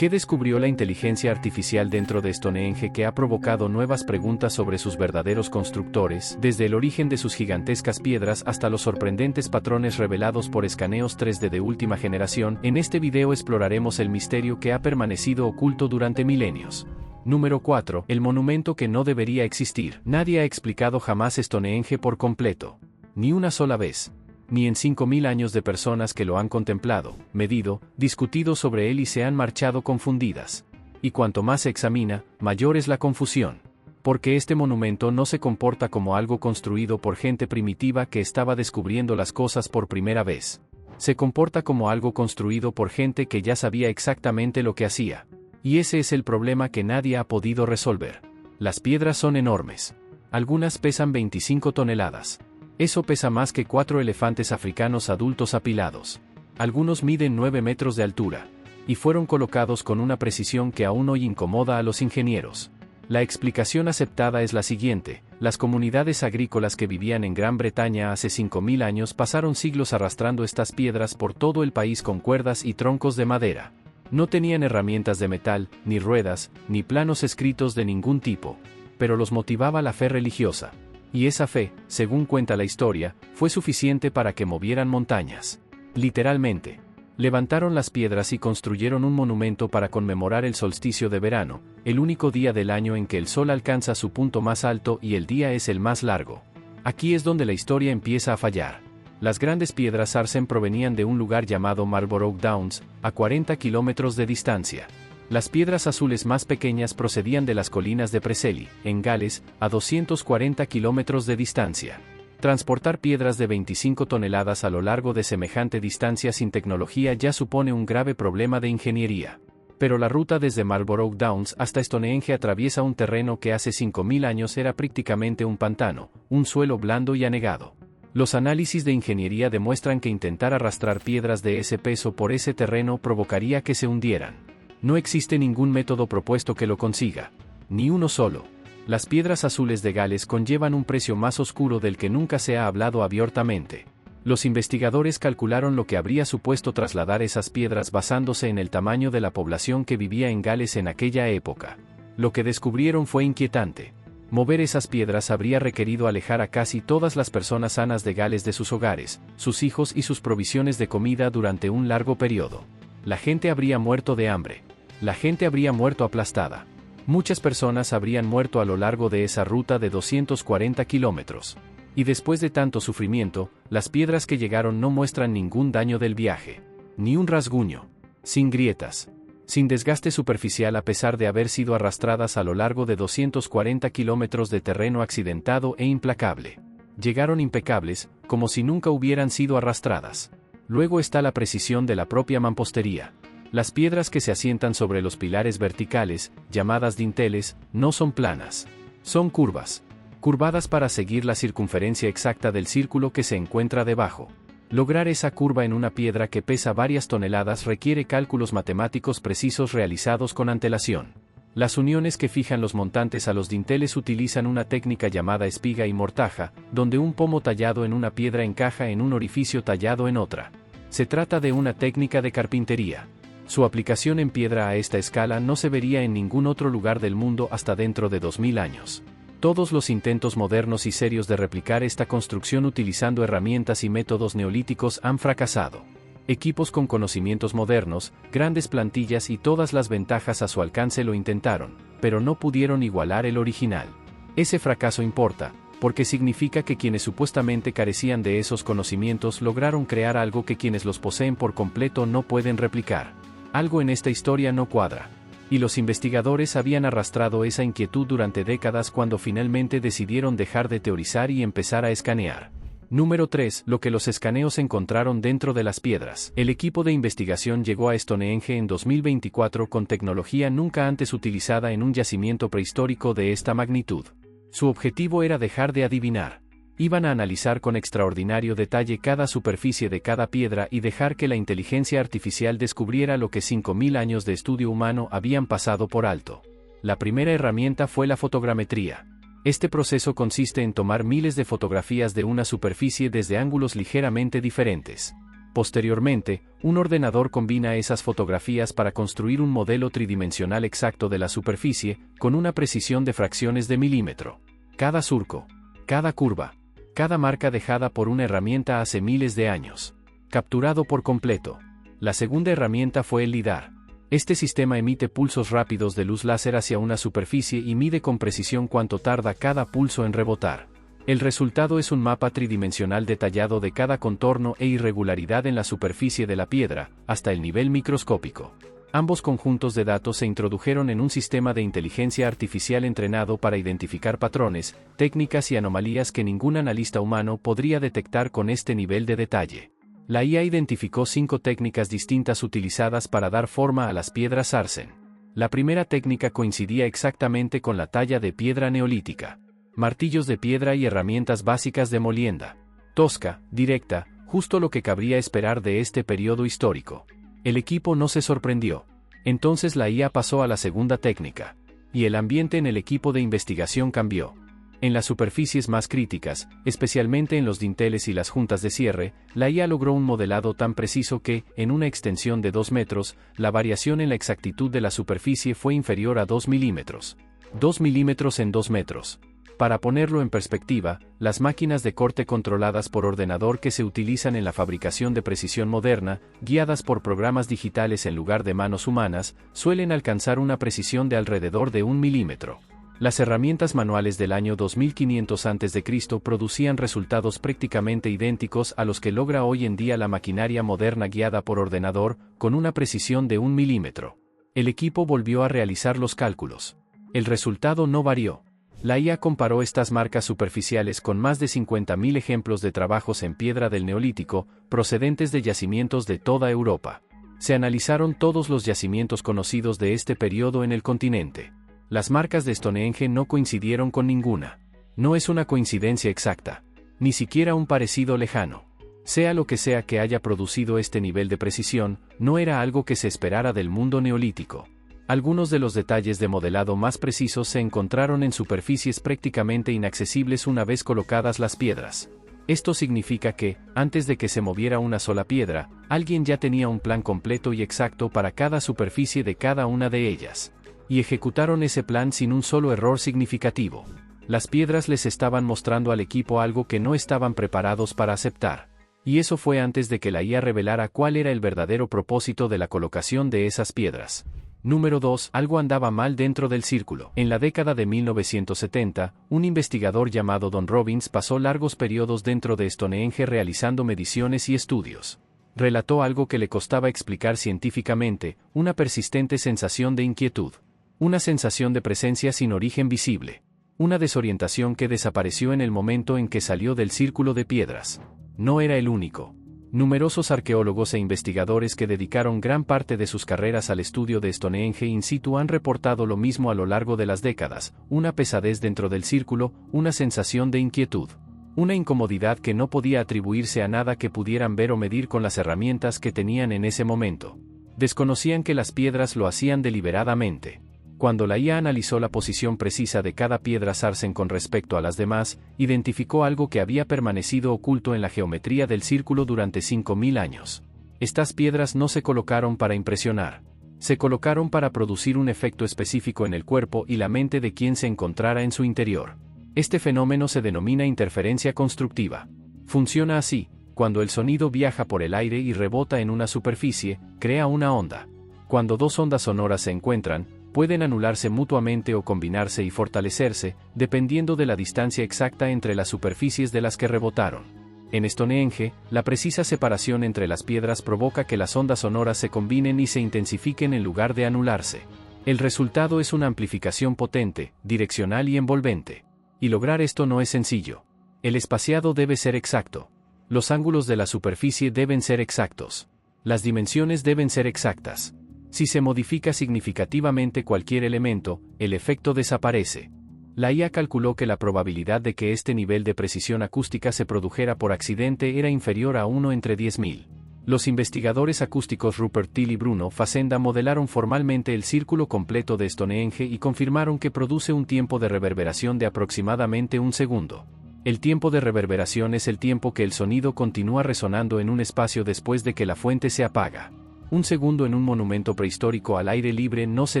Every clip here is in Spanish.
¿Qué descubrió la inteligencia artificial dentro de Stonehenge que ha provocado nuevas preguntas sobre sus verdaderos constructores, desde el origen de sus gigantescas piedras hasta los sorprendentes patrones revelados por escaneos 3D de última generación? En este video exploraremos el misterio que ha permanecido oculto durante milenios. Número 4. El monumento que no debería existir. Nadie ha explicado jamás Stonehenge por completo. Ni una sola vez. Ni en 5000 años de personas que lo han contemplado, medido, discutido sobre él y se han marchado confundidas. Y cuanto más se examina, mayor es la confusión. Porque este monumento no se comporta como algo construido por gente primitiva que estaba descubriendo las cosas por primera vez. Se comporta como algo construido por gente que ya sabía exactamente lo que hacía. Y ese es el problema que nadie ha podido resolver. Las piedras son enormes. Algunas pesan 25 toneladas. Eso pesa más que 4 elefantes africanos adultos apilados. Algunos miden 9 metros de altura. Y fueron colocados con una precisión que aún hoy incomoda a los ingenieros. La explicación aceptada es la siguiente: las comunidades agrícolas que vivían en Gran Bretaña hace 5000 años pasaron siglos arrastrando estas piedras por todo el país con cuerdas y troncos de madera. No tenían herramientas de metal, ni ruedas, ni planos escritos de ningún tipo. Pero los motivaba la fe religiosa. Y esa fe, según cuenta la historia, fue suficiente para que movieran montañas. Literalmente. Levantaron las piedras y construyeron un monumento para conmemorar el solsticio de verano, el único día del año en que el sol alcanza su punto más alto y el día es el más largo. Aquí es donde la historia empieza a fallar. Las grandes piedras Sarsen provenían de un lugar llamado Marlborough Downs, a 40 kilómetros de distancia. Las piedras azules más pequeñas procedían de las colinas de Preseli, en Gales, a 240 kilómetros de distancia. Transportar piedras de 25 toneladas a lo largo de semejante distancia sin tecnología ya supone un grave problema de ingeniería. Pero la ruta desde Marlborough Downs hasta Stonehenge atraviesa un terreno que hace 5000 años era prácticamente un pantano, un suelo blando y anegado. Los análisis de ingeniería demuestran que intentar arrastrar piedras de ese peso por ese terreno provocaría que se hundieran. No existe ningún método propuesto que lo consiga. Ni uno solo. Las piedras azules de Gales conllevan un precio más oscuro del que nunca se ha hablado abiertamente. Los investigadores calcularon lo que habría supuesto trasladar esas piedras basándose en el tamaño de la población que vivía en Gales en aquella época. Lo que descubrieron fue inquietante. Mover esas piedras habría requerido alejar a casi todas las personas sanas de Gales de sus hogares, sus hijos y sus provisiones de comida durante un largo periodo. La gente habría muerto de hambre. La gente habría muerto aplastada. Muchas personas habrían muerto a lo largo de esa ruta de 240 kilómetros. Y después de tanto sufrimiento, las piedras que llegaron no muestran ningún daño del viaje. Ni un rasguño. Sin grietas. Sin desgaste superficial a pesar de haber sido arrastradas a lo largo de 240 kilómetros de terreno accidentado e implacable. Llegaron impecables, como si nunca hubieran sido arrastradas. Luego está la precisión de la propia mampostería. Las piedras que se asientan sobre los pilares verticales, llamadas dinteles, no son planas. Son curvas. Curvadas para seguir la circunferencia exacta del círculo que se encuentra debajo. Lograr esa curva en una piedra que pesa varias toneladas requiere cálculos matemáticos precisos realizados con antelación. Las uniones que fijan los montantes a los dinteles utilizan una técnica llamada espiga y mortaja, donde un pomo tallado en una piedra encaja en un orificio tallado en otra. Se trata de una técnica de carpintería. Su aplicación en piedra a esta escala no se vería en ningún otro lugar del mundo hasta dentro de 2000 años. Todos los intentos modernos y serios de replicar esta construcción utilizando herramientas y métodos neolíticos han fracasado. Equipos con conocimientos modernos, grandes plantillas y todas las ventajas a su alcance lo intentaron, pero no pudieron igualar el original. Ese fracaso importa, porque significa que quienes supuestamente carecían de esos conocimientos lograron crear algo que quienes los poseen por completo no pueden replicar. Algo en esta historia no cuadra. Y los investigadores habían arrastrado esa inquietud durante décadas cuando finalmente decidieron dejar de teorizar y empezar a escanear. Número 3. Lo que los escaneos encontraron dentro de las piedras. El equipo de investigación llegó a Stonehenge en 2024 con tecnología nunca antes utilizada en un yacimiento prehistórico de esta magnitud. Su objetivo era dejar de adivinar. Iban a analizar con extraordinario detalle cada superficie de cada piedra y dejar que la inteligencia artificial descubriera lo que 5000 años de estudio humano habían pasado por alto. La primera herramienta fue la fotogrametría. Este proceso consiste en tomar miles de fotografías de una superficie desde ángulos ligeramente diferentes. Posteriormente, un ordenador combina esas fotografías para construir un modelo tridimensional exacto de la superficie, con una precisión de fracciones de milímetro. Cada surco, cada curva, cada marca dejada por una herramienta hace miles de años. Capturado por completo. La segunda herramienta fue el LIDAR. Este sistema emite pulsos rápidos de luz láser hacia una superficie y mide con precisión cuánto tarda cada pulso en rebotar. El resultado es un mapa tridimensional detallado de cada contorno e irregularidad en la superficie de la piedra, hasta el nivel microscópico. Ambos conjuntos de datos se introdujeron en un sistema de inteligencia artificial entrenado para identificar patrones, técnicas y anomalías que ningún analista humano podría detectar con este nivel de detalle. La IA identificó 5 técnicas distintas utilizadas para dar forma a las piedras Sarsen. La primera técnica coincidía exactamente con la talla de piedra neolítica. Martillos de piedra y herramientas básicas de molienda. Tosca, directa, justo lo que cabría esperar de este periodo histórico. El equipo no se sorprendió. Entonces la IA pasó a la segunda técnica. Y el ambiente en el equipo de investigación cambió. En las superficies más críticas, especialmente en los dinteles y las juntas de cierre, la IA logró un modelado tan preciso que, en una extensión de 2 metros, la variación en la exactitud de la superficie fue inferior a 2 milímetros. 2 milímetros en 2 metros. Para ponerlo en perspectiva, las máquinas de corte controladas por ordenador que se utilizan en la fabricación de precisión moderna, guiadas por programas digitales en lugar de manos humanas, suelen alcanzar una precisión de alrededor de 1 milímetro. Las herramientas manuales del año 2500 a.C. producían resultados prácticamente idénticos a los que logra hoy en día la maquinaria moderna guiada por ordenador, con una precisión de 1 milímetro. El equipo volvió a realizar los cálculos. El resultado no varió. La IA comparó estas marcas superficiales con más de 50.000 ejemplos de trabajos en piedra del Neolítico, procedentes de yacimientos de toda Europa. Se analizaron todos los yacimientos conocidos de este periodo en el continente. Las marcas de Stonehenge no coincidieron con ninguna. No es una coincidencia exacta, ni siquiera un parecido lejano. Sea lo que sea que haya producido este nivel de precisión, no era algo que se esperara del mundo neolítico. Algunos de los detalles de modelado más precisos se encontraron en superficies prácticamente inaccesibles una vez colocadas las piedras. Esto significa que, antes de que se moviera una sola piedra, alguien ya tenía un plan completo y exacto para cada superficie de cada una de ellas. Y ejecutaron ese plan sin un solo error significativo. Las piedras les estaban mostrando al equipo algo que no estaban preparados para aceptar. Y eso fue antes de que la IA revelara cuál era el verdadero propósito de la colocación de esas piedras. Número 2. Algo andaba mal dentro del círculo. En la década de 1970, un investigador llamado Don Robbins pasó largos periodos dentro de Stonehenge realizando mediciones y estudios. Relató algo que le costaba explicar científicamente, una persistente sensación de inquietud. Una sensación de presencia sin origen visible. Una desorientación que desapareció en el momento en que salió del círculo de piedras. No era el único. Numerosos arqueólogos e investigadores que dedicaron gran parte de sus carreras al estudio de Stonehenge in situ han reportado lo mismo a lo largo de las décadas, una pesadez dentro del círculo, una sensación de inquietud. Una incomodidad que no podía atribuirse a nada que pudieran ver o medir con las herramientas que tenían en ese momento. Desconocían que las piedras lo hacían deliberadamente. Cuando la IA analizó la posición precisa de cada piedra Sarsen con respecto a las demás, identificó algo que había permanecido oculto en la geometría del círculo durante 5000 años. Estas piedras no se colocaron para impresionar. Se colocaron para producir un efecto específico en el cuerpo y la mente de quien se encontrara en su interior. Este fenómeno se denomina interferencia constructiva. Funciona así: cuando el sonido viaja por el aire y rebota en una superficie, crea una onda. Cuando dos ondas sonoras se encuentran, pueden anularse mutuamente o combinarse y fortalecerse, dependiendo de la distancia exacta entre las superficies de las que rebotaron. En Stonehenge, la precisa separación entre las piedras provoca que las ondas sonoras se combinen y se intensifiquen en lugar de anularse. El resultado es una amplificación potente, direccional y envolvente. Y lograr esto no es sencillo. El espaciado debe ser exacto. Los ángulos de la superficie deben ser exactos. Las dimensiones deben ser exactas. Si se modifica significativamente cualquier elemento, el efecto desaparece. La IA calculó que la probabilidad de que este nivel de precisión acústica se produjera por accidente era inferior a 1 entre 10.000. Los investigadores acústicos Rupert Till y Bruno Facenda modelaron formalmente el círculo completo de Stonehenge y confirmaron que produce un tiempo de reverberación de aproximadamente 1 segundo. El tiempo de reverberación es el tiempo que el sonido continúa resonando en un espacio después de que la fuente se apaga. Un segundo en un monumento prehistórico al aire libre no se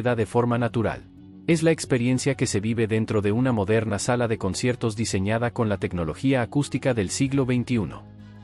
da de forma natural. Es la experiencia que se vive dentro de una moderna sala de conciertos diseñada con la tecnología acústica del siglo XXI.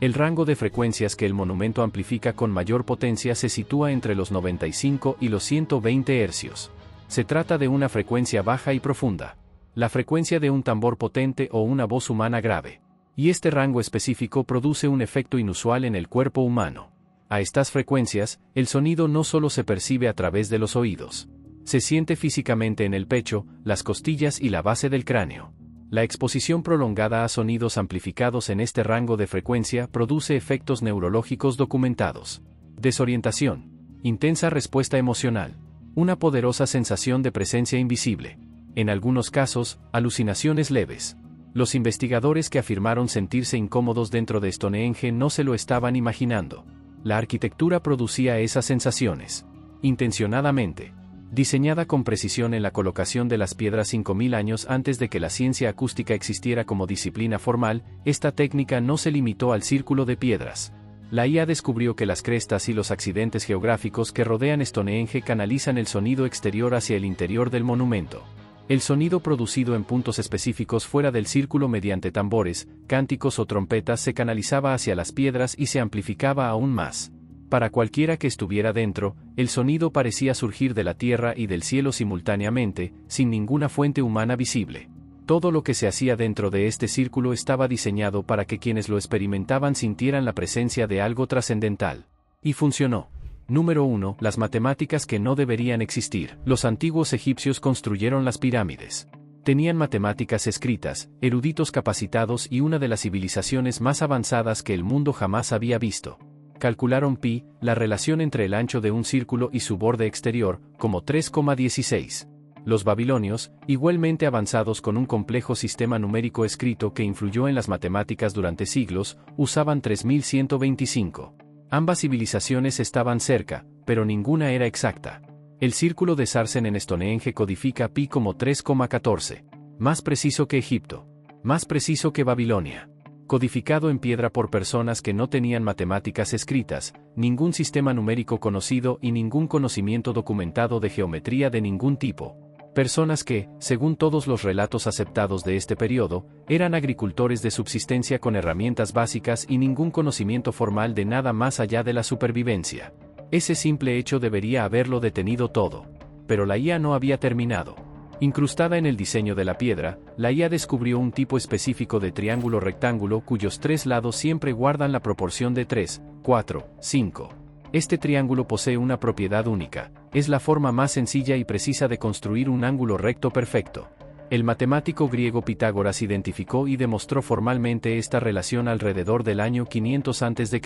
El rango de frecuencias que el monumento amplifica con mayor potencia se sitúa entre los 95 y los 120 Hz. Se trata de una frecuencia baja y profunda, la frecuencia de un tambor potente o una voz humana grave. Y este rango específico produce un efecto inusual en el cuerpo humano. A estas frecuencias, el sonido no solo se percibe a través de los oídos. Se siente físicamente en el pecho, las costillas y la base del cráneo. La exposición prolongada a sonidos amplificados en este rango de frecuencia produce efectos neurológicos documentados. Desorientación. Intensa respuesta emocional. Una poderosa sensación de presencia invisible. En algunos casos, alucinaciones leves. Los investigadores que afirmaron sentirse incómodos dentro de Stonehenge no se lo estaban imaginando. La arquitectura producía esas sensaciones. Intencionadamente. Diseñada con precisión en la colocación de las piedras 5000 años antes de que la ciencia acústica existiera como disciplina formal, esta técnica no se limitó al círculo de piedras. La IA descubrió que las crestas y los accidentes geográficos que rodean Stonehenge canalizan el sonido exterior hacia el interior del monumento. El sonido producido en puntos específicos fuera del círculo mediante tambores, cánticos o trompetas se canalizaba hacia las piedras y se amplificaba aún más. Para cualquiera que estuviera dentro, el sonido parecía surgir de la tierra y del cielo simultáneamente, sin ninguna fuente humana visible. Todo lo que se hacía dentro de este círculo estaba diseñado para que quienes lo experimentaban sintieran la presencia de algo trascendental. Y funcionó. Número 1. Las matemáticas que no deberían existir. Los antiguos egipcios construyeron las pirámides. Tenían matemáticas escritas, eruditos capacitados y una de las civilizaciones más avanzadas que el mundo jamás había visto. Calcularon pi, la relación entre el ancho de un círculo y su borde exterior, como 3,16. Los babilonios, igualmente avanzados con un complejo sistema numérico escrito que influyó en las matemáticas durante siglos, usaban 3125. Ambas civilizaciones estaban cerca, pero ninguna era exacta. El círculo de Sarsen en Stonehenge codifica pi como 3,14. Más preciso que Egipto. Más preciso que Babilonia. Codificado en piedra por personas que no tenían matemáticas escritas, ningún sistema numérico conocido y ningún conocimiento documentado de geometría de ningún tipo. Personas que, según todos los relatos aceptados de este periodo, eran agricultores de subsistencia con herramientas básicas y ningún conocimiento formal de nada más allá de la supervivencia. Ese simple hecho debería haberlo detenido todo. Pero la IA no había terminado. Incrustada en el diseño de la piedra, la IA descubrió un tipo específico de triángulo rectángulo cuyos tres lados siempre guardan la proporción de 3, 4, 5. Este triángulo posee una propiedad única, es la forma más sencilla y precisa de construir un ángulo recto perfecto. El matemático griego Pitágoras identificó y demostró formalmente esta relación alrededor del año 500 a.C.,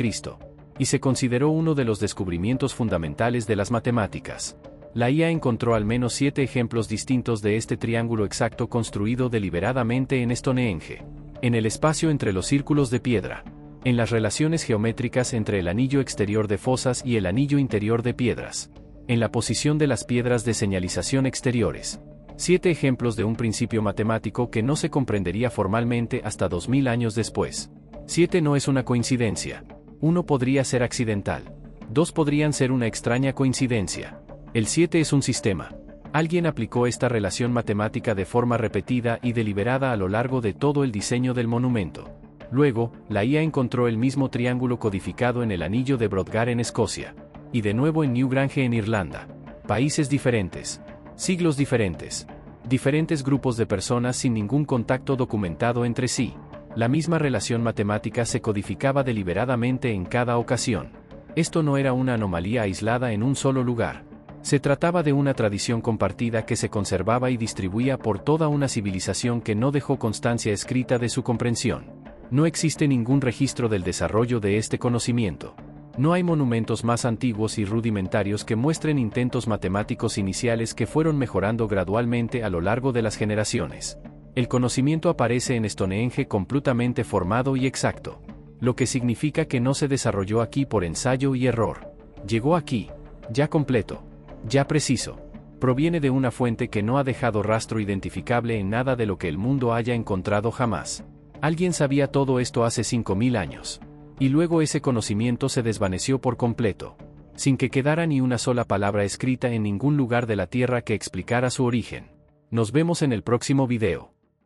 y se consideró uno de los descubrimientos fundamentales de las matemáticas. La IA encontró al menos 7 ejemplos distintos de este triángulo exacto construido deliberadamente en Stonehenge. En el espacio entre los círculos de piedra. En las relaciones geométricas entre el anillo exterior de fosas y el anillo interior de piedras. En la posición de las piedras de señalización exteriores. 7 ejemplos de un principio matemático que no se comprendería formalmente hasta 2000 años después. 7 no es una coincidencia. 1 podría ser accidental. 2 podrían ser una extraña coincidencia. El 7 es un sistema. Alguien aplicó esta relación matemática de forma repetida y deliberada a lo largo de todo el diseño del monumento. Luego, la IA encontró el mismo triángulo codificado en el anillo de Brodgar en Escocia. Y de nuevo en Newgrange en Irlanda. Países diferentes. Siglos diferentes. Diferentes grupos de personas sin ningún contacto documentado entre sí. La misma relación matemática se codificaba deliberadamente en cada ocasión. Esto no era una anomalía aislada en un solo lugar. Se trataba de una tradición compartida que se conservaba y distribuía por toda una civilización que no dejó constancia escrita de su comprensión. No existe ningún registro del desarrollo de este conocimiento. No hay monumentos más antiguos y rudimentarios que muestren intentos matemáticos iniciales que fueron mejorando gradualmente a lo largo de las generaciones. El conocimiento aparece en Stonehenge completamente formado y exacto. Lo que significa que no se desarrolló aquí por ensayo y error. Llegó aquí, ya completo. Ya preciso. Proviene de una fuente que no ha dejado rastro identificable en nada de lo que el mundo haya encontrado jamás. Alguien sabía todo esto hace 5000 años. Y luego ese conocimiento se desvaneció por completo, sin que quedara ni una sola palabra escrita en ningún lugar de la Tierra que explicara su origen. Nos vemos en el próximo video.